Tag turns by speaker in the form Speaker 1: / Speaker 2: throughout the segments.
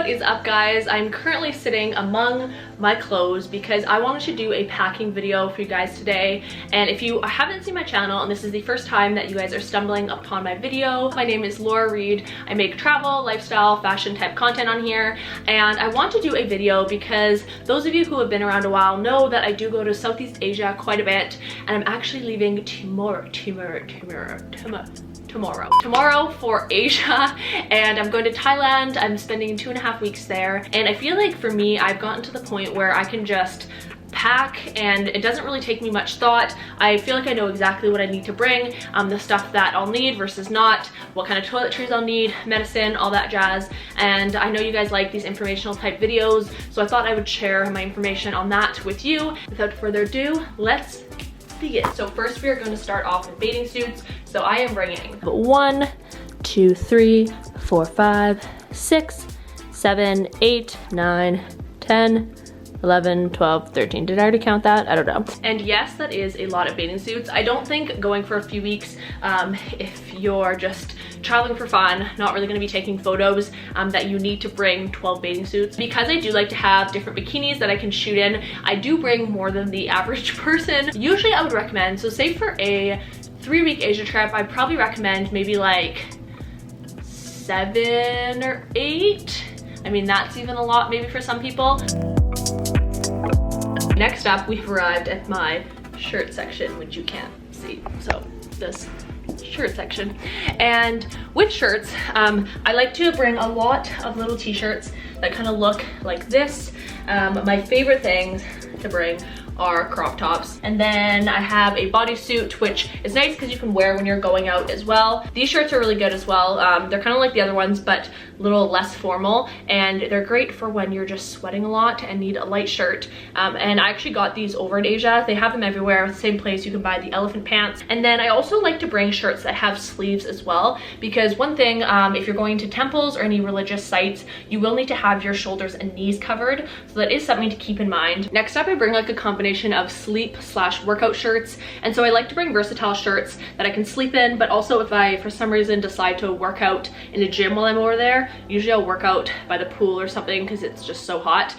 Speaker 1: What is up, guys? I'm currently sitting among my clothes because I wanted to do a packing video for you guys today. And if you haven't seen my channel and this is the first time that you guys are stumbling upon my video, my name is Laura Reid. I make travel, lifestyle, fashion type content on here, and I want to do a video because those of you who have been around a while know that I do go to Southeast Asia quite a bit, and I'm actually leaving tomorrow for Asia, and I'm going to Thailand. I'm spending 2.5 weeks there, and I feel like for me, I've gotten to the point where I can just pack and it doesn't really take me much thought. I feel like I know exactly what I need to bring, the stuff that I'll need versus not, what kind of toiletries I'll need, medicine, all that jazz. And I know you guys like these informational type videos, so I thought I would share my information on that with you. Without further ado, let's begin. So first we are going to start off with bathing suits. So I am bringing 1, 2, 3, 4, 5, 6, 7, 8, 9, 10, 11, 12, 13. Did I already count that? I don't know. And yes, that is a lot of bathing suits. I don't think going for a few weeks, if you're just traveling for fun, not really going to be taking photos, that you need to bring 12 bathing suits. Because I do like to have different bikinis that I can shoot in, I do bring more than the average person. Usually I would recommend, so say for a 3-week Asia trip, I'd probably recommend maybe like 7 or 8. I mean, that's even a lot maybe for some people. Next up, we've arrived at my shirt section, which you can't see. So this shirt section. And with shirts, I like to bring a lot of little t-shirts that kind of look like this. My favorite things to bring are crop tops. And then I have a bodysuit, which is nice because you can wear when you're going out as well. These shirts are really good as well. They're kind of like the other ones, but a little less formal, and they're great for when you're just sweating a lot and need a light shirt. And I actually got these over in Asia. They have them everywhere. Same place you can buy the elephant pants. And then I also like to bring shirts that have sleeves as well, because one thing, if you're going to temples or any religious sites, you will need to have your shoulders and knees covered. So that is something to keep in mind. Next up, I bring like a combination of sleep/workout shirts. And so I like to bring versatile shirts that I can sleep in, but also if I, for some reason, decide to work out in a gym while I'm over there, usually I'll work out by the pool or something because it's just so hot.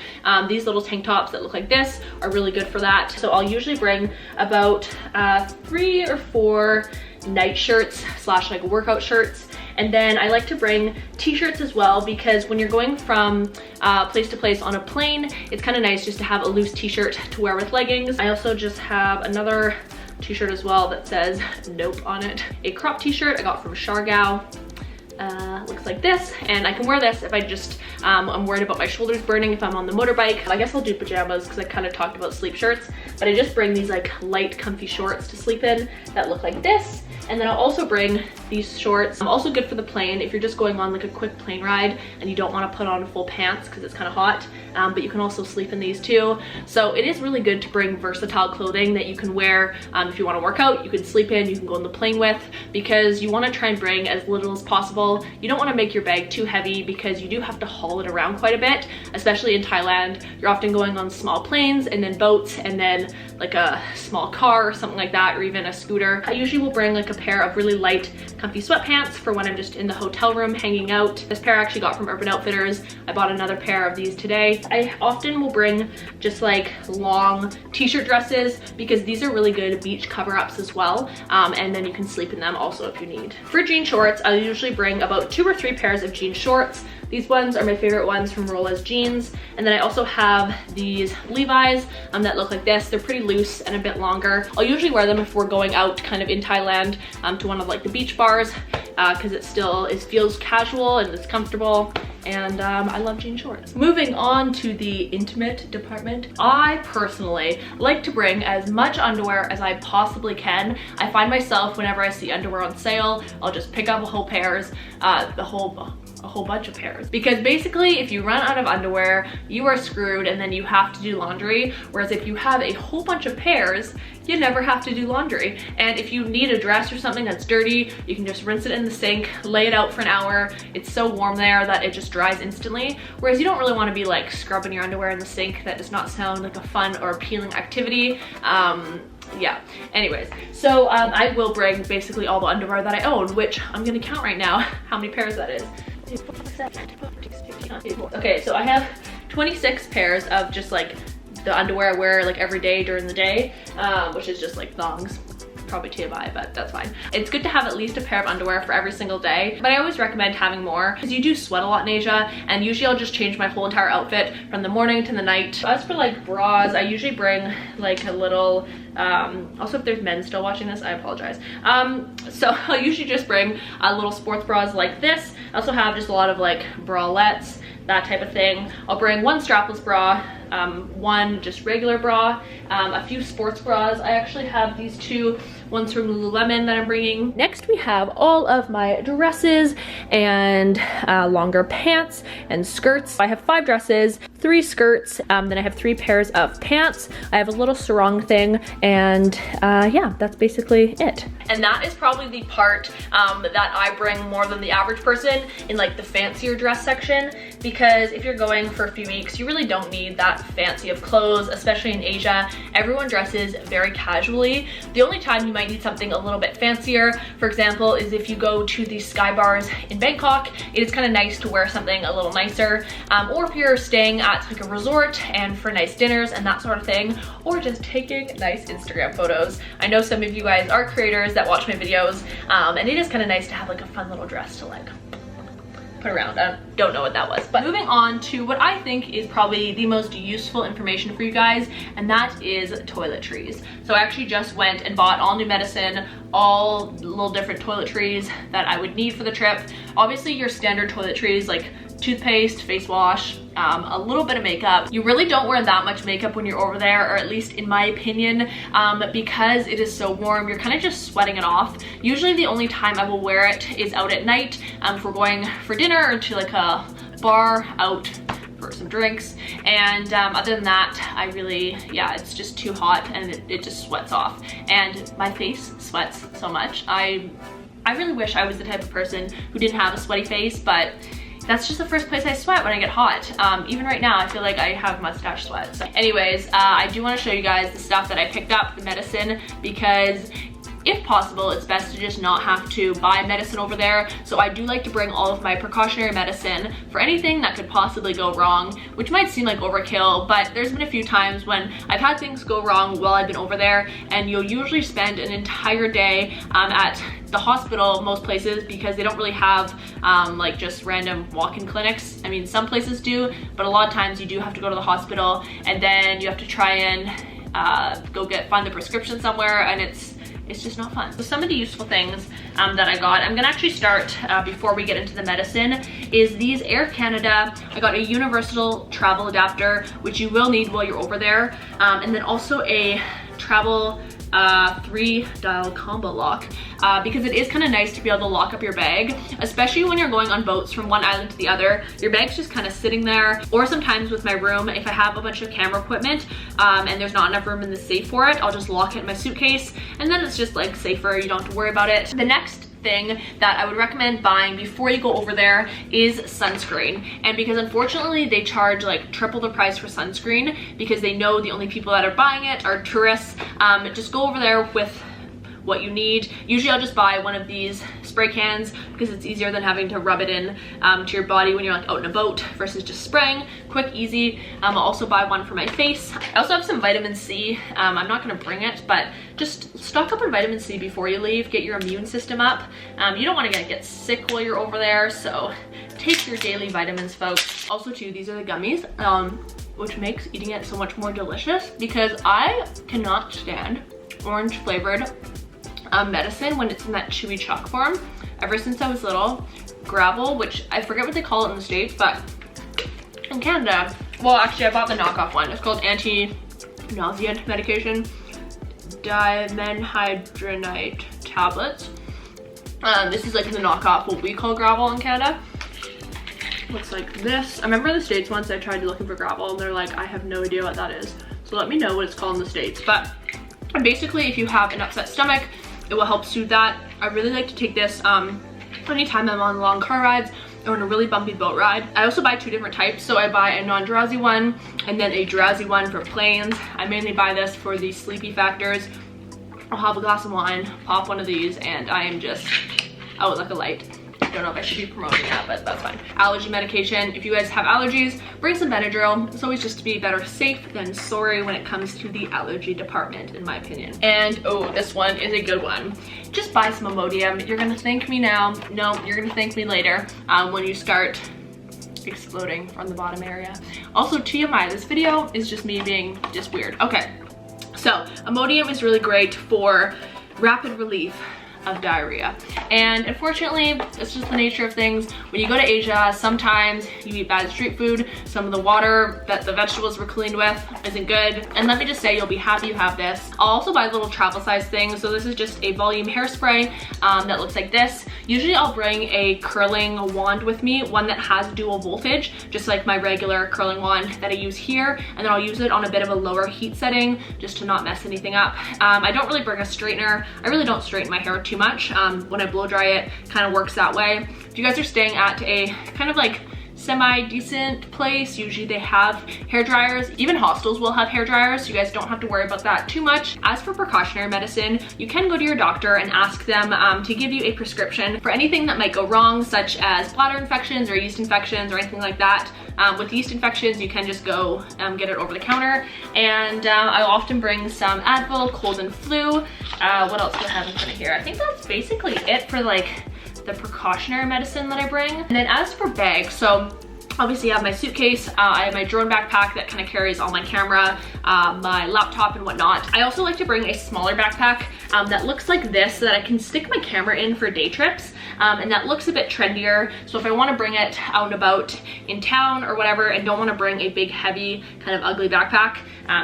Speaker 1: These little tank tops that look like this are really good for that. So I'll usually bring about 3 or 4 night shirts / like workout shirts. And then I like to bring t-shirts as well, because when you're going from place to place on a plane, it's kind of nice just to have a loose t-shirt to wear with leggings. I also just have another t-shirt as well that says nope on it. A crop t-shirt I got from Shargao. Looks like this, and I can wear this if I just I'm worried about my shoulders burning if I'm on the motorbike. I guess I'll do pajamas because I kind of talked about sleep shirts, but I just bring these like light comfy shorts to sleep in that look like this. And then I'll also bring these shorts. Also good for the plane if you're just going on like a quick plane ride and you don't want to put on full pants because it's kind of hot, but you can also sleep in these too. So it is really good to bring versatile clothing that you can wear if you want to work out, you can sleep in, you can go on the plane with, because you want to try and bring as little as possible. You don't want to make your bag too heavy because you do have to haul it around quite a bit, especially in Thailand. You're often going on small planes and then boats and then like a small car or something like that, or even a scooter. I usually will bring like a pair of really light comfy sweatpants for when I'm just in the hotel room hanging out. This pair I actually got from Urban Outfitters. I bought another pair of these today. I often will bring just like long t-shirt dresses because these are really good beach cover-ups as well, and then you can sleep in them also if you need. For jean shorts, I usually bring about 2 or 3 pairs of jean shorts. These ones are my favorite ones from Rola's Jeans. And then I also have these Levi's that look like this. They're pretty loose and a bit longer. I'll usually wear them if we're going out kind of in Thailand to one of like the beach bars, because it feels casual and it's comfortable. And I love jean shorts. Moving on to the intimate department, I personally like to bring as much underwear as I possibly can. I find myself, whenever I see underwear on sale, I'll just pick up a whole bunch of pairs, because basically if you run out of underwear, you are screwed and then you have to do laundry. Whereas if you have a whole bunch of pairs, you never have to do laundry. And if you need a dress or something that's dirty, you can just rinse it in the sink, lay it out for an hour. It's so warm there that it just dries instantly. Whereas you don't really want to be like scrubbing your underwear in the sink. That does not sound like a fun or appealing activity. Yeah, anyways, so I will bring basically all the underwear that I own, which I'm gonna count right now how many pairs that is. Okay, so I have 26 pairs of just like the underwear I wear like every day during the day, which is just like thongs. Probably TMI, but that's fine. It's good to have at least a pair of underwear for every single day, but I always recommend having more because you do sweat a lot in Asia, and usually I'll just change my whole entire outfit from the morning to the night. As for like bras, I usually bring like a little, also if there's men still watching this, I apologize. So I'll usually just bring little sports bras like this. I also have just a lot of like bralettes, that type of thing. I'll bring one strapless bra, one just regular bra, a few sports bras. I actually have these two, one's from Lululemon that I'm bringing. Next we have all of my dresses and longer pants and skirts. I have 5 dresses, 3 skirts, then I have 3 pairs of pants. I have a little sarong thing, and yeah, that's basically it. And that is probably the part that I bring more than the average person in like the fancier dress section, because if you're going for a few weeks, you really don't need that fancy of clothes, especially in Asia. Everyone dresses very casually. The only time you might need something a little bit fancier, for example, is if you go to the sky bars in Bangkok. It is kind of nice to wear something a little nicer, or if you're staying at like a resort and for nice dinners and that sort of thing, or just taking nice Instagram photos. I know some of you guys are creators that watch my videos, and it is kind of nice to have like a fun little dress to like put around. I don't know what that was. But moving on to what I think is probably the most useful information for you guys, and that is toiletries. So I actually just went and bought all new medicine, all little different toiletries that I would need for the trip. Obviously your standard toiletries like toothpaste, face wash, a little bit of makeup. You really don't wear that much makeup when you're over there, or at least in my opinion, because it is so warm, you're kind of just sweating it off. Usually the only time I will wear it is out at night, if we're going for dinner or to like a bar out for some drinks, and other than that, I really, yeah, it's just too hot and it just sweats off, and my face sweats so much. I really wish I was the type of person who didn't have a sweaty face, but that's just the first place I sweat when I get hot. Even right now, I feel like I have mustache sweat. So anyways, I do want to show you guys the stuff that I picked up, the medicine, because if possible, it's best to just not have to buy medicine over there. So I do like to bring all of my precautionary medicine for anything that could possibly go wrong, which might seem like overkill, but there's been a few times when I've had things go wrong while I've been over there, and you'll usually spend an entire day at the hospital, most places, because they don't really have like just random walk-in clinics. I mean, some places do, but a lot of times you do have to go to the hospital, and then you have to try and go find the prescription somewhere, and it's just not fun. So some of the useful things that I got, I'm gonna actually start before we get into the medicine, is these Air Canada. I got a universal travel adapter, which you will need while you're over there, and then also a travel 3-dial combo lock, because it is kind of nice to be able to lock up your bag, especially when you're going on boats from one island to the other. Your bag's just kind of sitting there, or sometimes with my room, if I have a bunch of camera equipment and there's not enough room in the safe for it, I'll just lock it in my suitcase, and then it's just like safer, you don't have to worry about it. The next thing that I would recommend buying before you go over there is sunscreen, and because unfortunately they charge like triple the price for sunscreen because they know the only people that are buying it are tourists, just go over there with what you need. Usually I'll just buy one of these spray cans because it's easier than having to rub it in to your body when you're like out in a boat versus just spraying. Quick, easy. I'll also buy one for my face. I also have some vitamin C. I'm not gonna bring it, but just stock up on vitamin C before you leave. Get your immune system up. You don't wanna get sick while you're over there, so take your daily vitamins, folks. Also too, these are the gummies, which makes eating it so much more delicious, because I cannot stand orange flavored medicine when it's in that chewy chalk form. Ever since I was little, Gravel, which I forget what they call it in the States, but in Canada, well actually I bought the knockoff one. It's called anti-nausea medication, dimenhydrinate tablets. This is like the knockoff, what we call Gravel in Canada. Looks like this. I remember the States once I tried looking for Gravel and they're like, I have no idea what that is. So let me know what it's called in the States. But basically, if you have an upset stomach, it will help soothe that. I really like to take this anytime I'm on long car rides or on a really bumpy boat ride. I also buy 2 different types. So I buy a non-drowsy one and then a drowsy one for planes. I mainly buy this for the sleepy factors. I'll have a glass of wine, pop one of these, and I am just out like a light. don't know if I should be promoting that, but that's fine. Allergy medication. If you guys have allergies, bring some Benadryl. It's always just to be better safe than sorry when it comes to the allergy department, in my opinion. And oh, this one is a good one. Just buy some Imodium. You're gonna thank me now. No, you're gonna thank me later when you start exploding from the bottom area. Also, TMI, this video is just me being just weird. Okay, so Imodium is really great for rapid relief of diarrhea, and unfortunately it's just the nature of things. When you go to Asia, sometimes you eat bad street food. Some of the water that the vegetables were cleaned with isn't good, and let me just say, you'll be happy you have this. I'll also buy little travel size things. So this is just a volume hairspray that looks like this. Usually I'll bring a curling wand with me, one that has dual voltage, just like my regular curling wand that I use here, and then I'll use it on a bit of a lower heat setting just to not mess anything up. I don't really bring a straightener. I really don't straighten my hair too much. When I blow dry it, kind of works that way. If you guys are staying at a kind of like semi-decent place, usually they have hair dryers. Even hostels will have hair dryers, so you guys don't have to worry about that too much. As for precautionary medicine, you can go to your doctor and ask them to give you a prescription for anything that might go wrong, such as bladder infections or yeast infections or anything like that. With yeast infections, you can just go get it over the counter. And I often bring some Advil, cold and flu. What else do I have in front of here? I think that's basically it for like the precautionary medicine that I bring. And then as for bags, so obviously I have my suitcase, I have my drone backpack that kind of carries all my camera, my laptop and whatnot. I also like to bring a smaller backpack that looks like this, so that I can stick my camera in for day trips, and that looks a bit trendier. So if I want to bring it out and about in town or whatever and don't want to bring a big heavy kind of ugly backpack,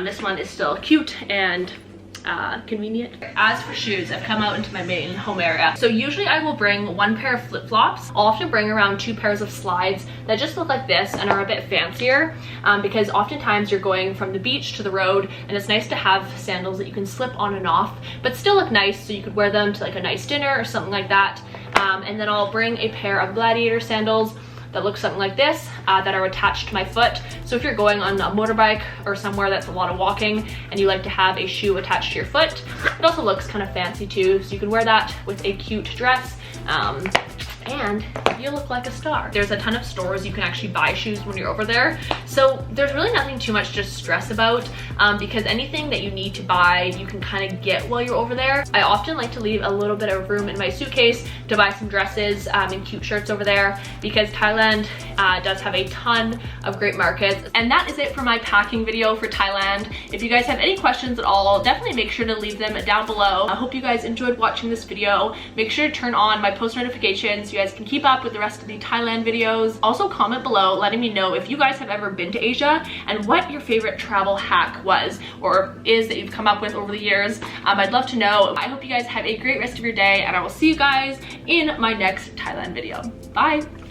Speaker 1: this one is still cute and convenient. As for shoes, I've come out into my main home area. So usually I will bring one pair of flip-flops. I'll often bring around 2 pairs of slides that just look like this and are a bit fancier, because oftentimes you're going from the beach to the road, and it's nice to have sandals that you can slip on and off but still look nice, so you could wear them to like a nice dinner or something like that. And then I'll bring a pair of gladiator sandals that look something like this, that are attached to my foot. So if you're going on a motorbike or somewhere that's a lot of walking and you like to have a shoe attached to your foot, it also looks kind of fancy too. So you can wear that with a cute dress, and you look like a star. There's a ton of stores you can actually buy shoes when you're over there. So there's really nothing too much to stress about, because anything that you need to buy, you can kind of get while you're over there. I often like to leave a little bit of room in my suitcase to buy some dresses and cute shirts over there, because Thailand does have a ton of great markets. And that is it for my packing video for Thailand. If you guys have any questions at all, definitely make sure to leave them down below. I hope you guys enjoyed watching this video. Make sure to turn on my post notifications so you guys can keep up with the rest of the Thailand videos. Also comment below letting me know if you guys have ever been to Asia and what your favorite travel hack was or is that you've come up with over the years. I'd love to know. I hope you guys have a great rest of your day, and I will see you guys in my next Thailand video. Bye!